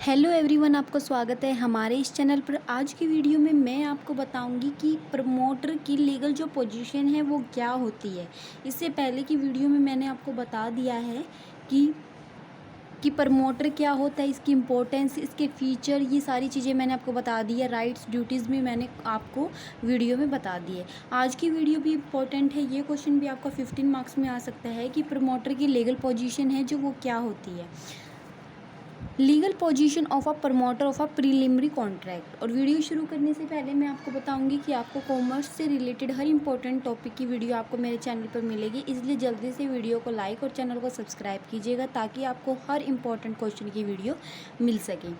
Hello everyone, आपका स्वागत है हमारे इस चैनल पर। आज की वीडियो में मैं आपको बताऊंगी कि प्रमोटर की लीगल जो पोजीशन है वो क्या होती है। इससे पहले की वीडियो में मैंने आपको बता दिया है कि प्रमोटर क्या होता है, इसकी इम्पोर्टेंस, इसके फीचर, ये सारी चीज़ें मैंने आपको बता दी है। राइट्स ड्यूटीज़ भी मैंने आपको वीडियो में बता दी है। आज की वीडियो भी इम्पोर्टेंट है, ये क्वेश्चन भी आपका 15 मार्क्स में आ सकता है कि प्रमोटर की लीगल पोजीशन है जो वो क्या होती है। Legal position of a promoter of a preliminary contract. और वीडियो शुरू करने से पहले मैं आपको बताऊंगी कि आपको कॉमर्स से रिलेटेड हर इंपॉर्टेंट टॉपिक की वीडियो आपको मेरे चैनल पर मिलेगी, इसलिए जल्दी से वीडियो को लाइक और चैनल को सब्सक्राइब कीजिएगा ताकि आपको हर इंपॉर्टेंट क्वेश्चन की वीडियो मिल सके।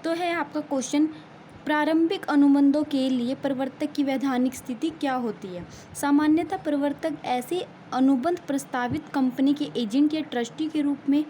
तो है आपका क्वेश्चन, प्रारंभिक अनुबंधों के लिए प्रवर्तक की वैधानिक स्थिति क्या होती है। सामान्यतः प्रवर्तक ऐसे अनुबंध प्रस्तावित कंपनी के एजेंट या ट्रस्टी के रूप में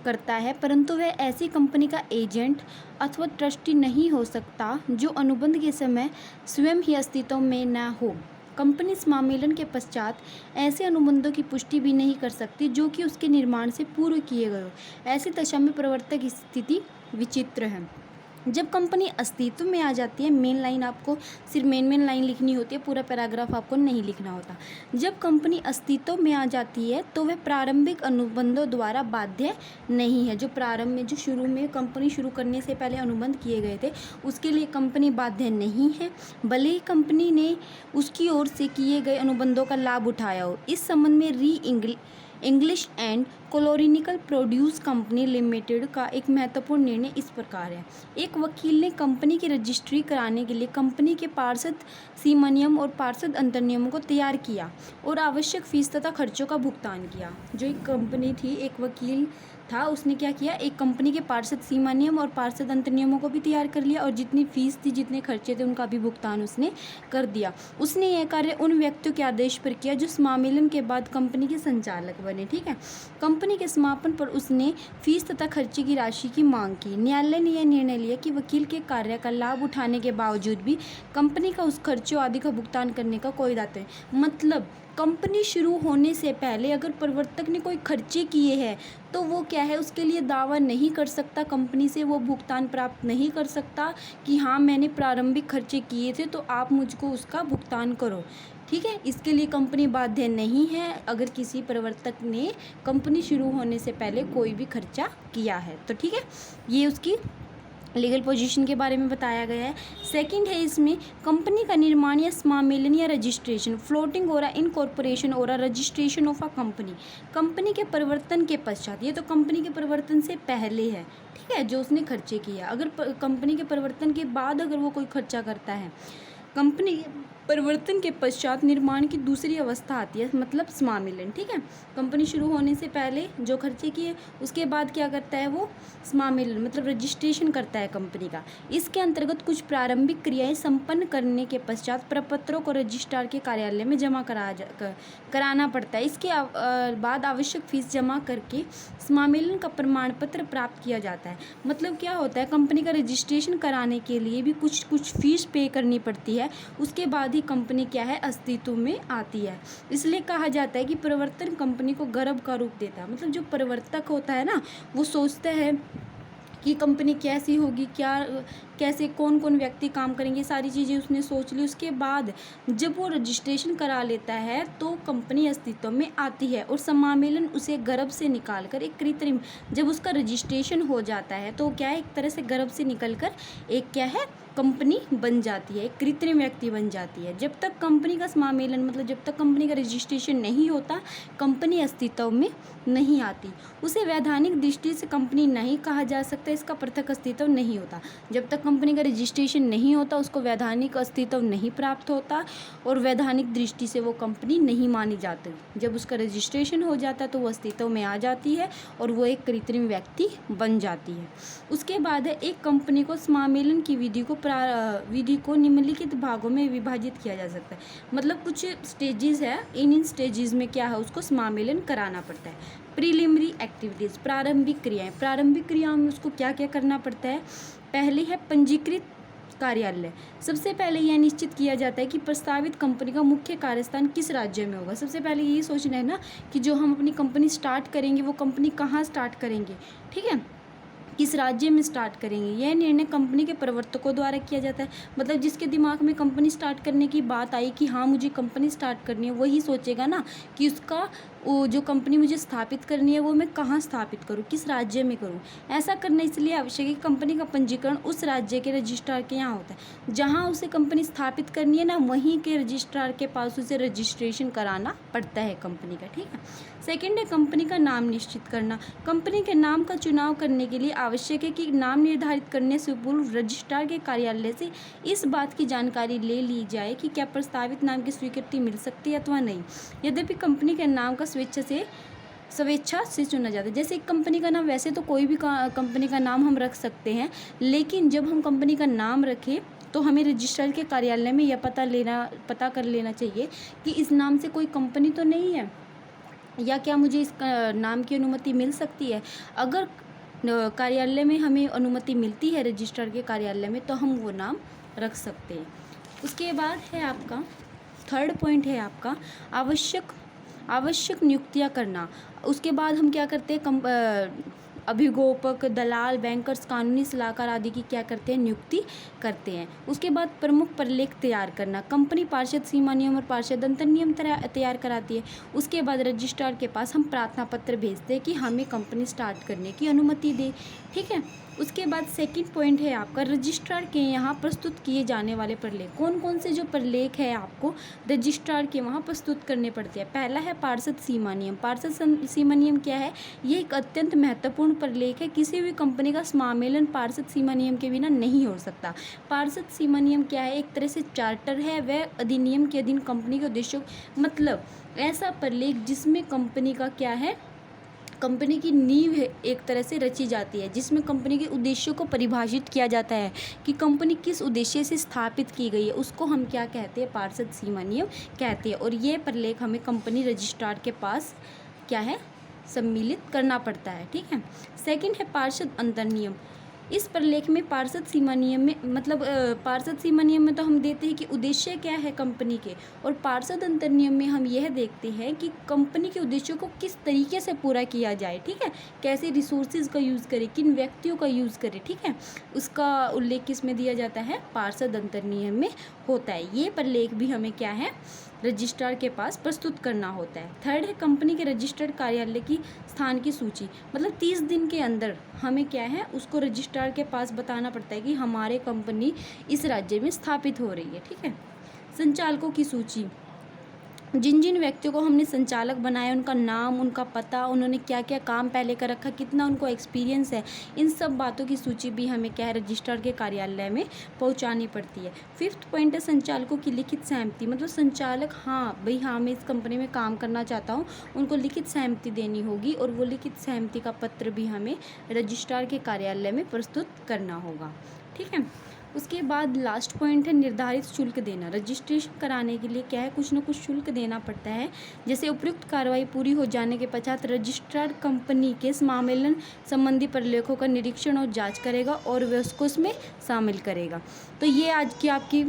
करता है, परंतु वह ऐसी कंपनी का एजेंट अथवा ट्रस्टी नहीं हो सकता जो अनुबंध के समय स्वयं ही अस्तित्व में न हो। कंपनी समामेलन के पश्चात ऐसे अनुबंधों की पुष्टि भी नहीं कर सकती जो कि उसके निर्माण से पूर्व किए गए हो। ऐसी दशा में प्रवर्तक की स्थिति विचित्र है। जब कंपनी अस्तित्व में आ जाती है, मेन लाइन आपको सिर्फ मेन लाइन लिखनी होती है, पूरा पैराग्राफ आपको नहीं लिखना होता। जब कंपनी अस्तित्व में आ जाती है तो वह प्रारंभिक अनुबंधों द्वारा बाध्य नहीं है। जो प्रारंभ में, जो शुरू में कंपनी शुरू करने से पहले अनुबंध किए गए थे, उसके लिए कंपनी बाध्य नहीं है, भले ही कंपनी ने उसकी ओर से किए गए अनुबंधों का लाभ उठाया हो। इस संबंध में English and colonial produce company limited का एक महत्वपूर्ण निर्णय इस प्रकार है। एक वकील ने कंपनी की रजिस्ट्री कराने के लिए कंपनी के पार्षद सीमानियम और पार्षद अंतर्नियमों को तैयार किया और आवश्यक फीस तथा खर्चों का भुगतान किया। जो एक कंपनी थी, एक वकील था, उसने क्या किया, एक कंपनी के पार्षद सीमानियम और पार्षद अंतर्नियमों को भी तैयार कर लिया और जितनी फीस थी, जितने खर्चे थे, उनका भी भुगतान उसने कर दिया। उसने यह कार्य उन व्यक्तियों के आदेश पर किया जो समामेलन के बाद कंपनी के संचालक बने। ठीक है, कंपनी के समापन पर उसने फीस तथा खर्चे की राशि की मांग की। न्यायालय ने यह निर्णय लिया कि वकील के कार्य का लाभ उठाने के बावजूद भी कंपनी का उस खर्चों आदि का भुगतान करने का कोई दायित्व नहीं। मतलब कंपनी शुरू होने से पहले अगर प्रवर्तक ने कोई खर्चे किए हैं तो वो क्या है, उसके लिए दावा नहीं कर सकता, कंपनी से वो भुगतान प्राप्त नहीं कर सकता कि हाँ मैंने प्रारंभिक खर्चे किए थे तो आप मुझको उसका भुगतान करो। ठीक है, इसके लिए कंपनी बाध्य नहीं है अगर किसी प्रवर्तक ने कंपनी शुरू होने से पहले कोई भी खर्चा किया है तो। ठीक है, ये उसकी लीगल पोजीशन के बारे में बताया गया है। सेकंड है इसमें, कंपनी का निर्माण या समामेलन या रजिस्ट्रेशन, फ्लोटिंग और इनकॉर्पोरेशन और registration of a company. Company के परिवर्तन के पश्चात, ये तो कंपनी के परिवर्तन से पहले है, ठीक है, जो उसने खर्चे किया। अगर कंपनी के परिवर्तन के बाद अगर वो कोई खर्चा करता है, कंपनी परिवर्तन के पश्चात निर्माण की दूसरी अवस्था आती है, मतलब समामेलन। ठीक है, कंपनी शुरू होने से पहले जो खर्चे किए, उसके बाद क्या करता है वो समामेलन, मतलब रजिस्ट्रेशन करता है कंपनी का। इसके अंतर्गत कुछ प्रारंभिक क्रियाएं संपन्न करने के पश्चात प्रपत्रों को रजिस्ट्रार के कार्यालय में जमा कराना पड़ता है। इसके बाद आवश्यक फीस जमा करके समामेलन का प्रमाण पत्र प्राप्त किया जाता है। मतलब क्या होता है, कंपनी का रजिस्ट्रेशन कराने के लिए भी कुछ फीस पे करनी पड़ती है, उसके बाद ही कंपनी क्या है, अस्तित्व में आती है। इसलिए कहा जाता है कि प्रवर्तन कंपनी को गर्भ का रूप देता है। मतलब जो प्रवर्तक होता है ना, वो सोचता है कि कंपनी कैसी होगी, कैसे कौन कौन व्यक्ति काम करेंगे, सारी चीज़ें उसने सोच ली। उसके बाद जब वो रजिस्ट्रेशन करा लेता है तो कंपनी अस्तित्व में आती है और समामेलन उसे गर्भ से निकालकर एक कृत्रिम, जब उसका रजिस्ट्रेशन हो जाता है तो क्या है, एक तरह से गर्भ से निकलकर एक क्या है, कंपनी बन जाती है, एक कृत्रिम व्यक्ति बन जाती है। जब तक कंपनी का समामेलन, मतलब जब तक कंपनी का रजिस्ट्रेशन नहीं होता, कंपनी अस्तित्व में नहीं आती। उसे वैधानिक दृष्टि से कंपनी नहीं कहा जा सकता, इसका पृथक अस्तित्व नहीं होता। जब तक कंपनी का रजिस्ट्रेशन नहीं होता, उसको वैधानिक अस्तित्व नहीं प्राप्त होता और वैधानिक दृष्टि से वो कंपनी नहीं मानी जाती। जब उसका रजिस्ट्रेशन हो जाता है तो वो अस्तित्व में आ जाती है और वो एक कृत्रिम व्यक्ति बन जाती है। उसके बाद है, एक कंपनी को समामेलन की विधि को निम्नलिखित भागों में विभाजित किया जा सकता है। मतलब कुछ स्टेजेस है, इन स्टेजेस में क्या है, उसको समामेलन कराना पड़ता है। प्रीलिमिनरी एक्टिविटीज़, प्रारंभिक क्रियाएं। प्रारंभिक क्रियाओं में उसको क्या क्या करना पड़ता है। पहले है पंजीकृत कार्यालय। सबसे पहले यह निश्चित किया जाता है कि प्रस्तावित कंपनी का मुख्य कार्यस्थान किस राज्य में होगा। सबसे पहले यही सोचना है ना कि जो हम अपनी कंपनी स्टार्ट करेंगे वो कंपनी कहाँ स्टार्ट करेंगे। ठीक है, किस राज्य में स्टार्ट करेंगे, यह निर्णय कंपनी के प्रवर्तकों द्वारा किया जाता है। मतलब जिसके दिमाग में कंपनी स्टार्ट करने की बात आई कि हाँ मुझे कंपनी स्टार्ट करनी है, वही सोचेगा ना कि उसका वो जो कंपनी मुझे स्थापित करनी है वो मैं कहाँ स्थापित करूँ, किस राज्य में करूँ। ऐसा करना इसलिए आवश्यक है कि कंपनी का पंजीकरण उस राज्य के रजिस्ट्रार के यहाँ होता है जहाँ उसे कंपनी स्थापित करनी है ना, वहीं के रजिस्ट्रार के पास उसे रजिस्ट्रेशन कराना पड़ता है कंपनी का। ठीक है। सेकेंड है कंपनी का नाम निश्चित करना। कंपनी के नाम का चुनाव करने के लिए आवश्यक है कि नाम निर्धारित करने से पूर्व रजिस्ट्रार के कार्यालय से इस बात की जानकारी ले ली जाए कि क्या प्रस्तावित नाम की स्वीकृति मिल सकती है अथवा नहीं। यद्यपि कंपनी के नाम का स्वेच्छा से चुना जाता है। जैसे कंपनी का नाम, वैसे तो कोई भी कंपनी का नाम हम रख सकते हैं, लेकिन जब हम कंपनी का नाम रखें तो हमें रजिस्ट्रार के कार्यालय में यह पता कर लेना चाहिए कि इस नाम से कोई कंपनी तो नहीं है, या क्या मुझे इस नाम की अनुमति मिल सकती है। अगर कार्यालय में हमें अनुमति मिलती है रजिस्ट्रार के कार्यालय में, तो हम वो नाम रख सकते हैं। उसके बाद है आपका थर्ड पॉइंट है आपका आवश्यक नियुक्तियां करना। उसके बाद हम क्या करते हैं, अभिगोपक, दलाल, बैंकर्स, कानूनी सलाहकार आदि की क्या करते हैं, नियुक्ति करते हैं। उसके बाद प्रमुख प्रलेख तैयार करना। कंपनी पार्षद सीमा नियम और पार्षद अंतर नियम तैयार कराती है। उसके बाद रजिस्ट्रार के पास हम प्रार्थना पत्र भेजते हैं कि हमें कंपनी स्टार्ट करने की अनुमति दे। ठीक है। उसके बाद सेकंड पॉइंट है आपका रजिस्ट्रार के यहाँ प्रस्तुत किए जाने वाले प्रलेख। कौन कौन से जो प्रलेख है आपको रजिस्ट्रार के वहाँ प्रस्तुत करने पड़ते हैं। पहला है पार्षद सीमा नियम। पार्षद सीमा नियम क्या है, ये एक अत्यंत महत्वपूर्ण प्रलेख है। किसी भी कंपनी का समामेलन पार्षद सीमा नियम के बिना नहीं हो सकता। पार्षद सीमा नियम क्या है, एक तरह से चार्टर है, वह अधिनियम के अधीन कंपनी के उद्देश्यों, मतलब ऐसा प्रलेख जिसमें कंपनी का क्या है, कंपनी की नींव है एक तरह से रची जाती है, जिसमें कंपनी के उद्देश्यों को परिभाषित किया जाता है कि कंपनी किस उद्देश्य से स्थापित की गई है, उसको हम क्या कहते हैं, पार्षद सीमा नियम कहते हैं। और ये प्रलेख हमें कंपनी रजिस्ट्रार के पास क्या है, सम्मिलित करना पड़ता है। ठीक है। सेकंड है पार्षद अंतर नियम। इस प्रलेख में पार्षद सीमा नियम में, मतलब पार्षद सीमा नियम में तो हम देते हैं कि उद्देश्य क्या है कंपनी के, और पार्षद अंतर नियम में हम यह देखते हैं कि कंपनी के उद्देश्यों को किस तरीके से पूरा किया जाए। ठीक है। कैसे रिसोर्सेज का यूज़ करें, किन व्यक्तियों का यूज़ करें। ठीक है। उसका उल्लेख किस में दिया जाता है, पार्षद अंतर नियम में होता है। ये प्रलेख भी हमें क्या है, रजिस्ट्रार के पास प्रस्तुत करना होता है। थर्ड है कंपनी के रजिस्टर्ड कार्यालय की स्थान की सूची। मतलब 30 दिन के अंदर हमें क्या है, उसको रजिस्ट्रार के पास बताना पड़ता है कि हमारे कंपनी इस राज्य में स्थापित हो रही है। ठीक है। संचालकों की सूची। जिन जिन व्यक्तियों को हमने संचालक बनाया, उनका नाम, उनका पता, उन्होंने क्या क्या काम पहले कर रखा, कितना उनको एक्सपीरियंस है, इन सब बातों की सूची भी हमें क्या है, रजिस्ट्रार के कार्यालय में पहुंचानी पड़ती है। फिफ्थ पॉइंट है संचालकों की लिखित सहमति। मतलब संचालक, हाँ भाई हाँ मैं इस कंपनी में काम करना चाहता हूँ, उनको लिखित सहमति देनी होगी, और वो लिखित सहमति का पत्र भी हमें रजिस्ट्रार के कार्यालय में प्रस्तुत करना होगा। ठीक है। उसके बाद लास्ट पॉइंट है निर्धारित शुल्क देना। रजिस्ट्रेशन कराने के लिए क्या है, कुछ न कुछ शुल्क देना पड़ता है। जैसे उपयुक्त कार्रवाई पूरी हो जाने के पश्चात रजिस्ट्रार कंपनी के समामेलन संबंधी प्रलेखों का निरीक्षण और जांच करेगा और वह उसको उसमें शामिल करेगा। तो ये आज की आपकी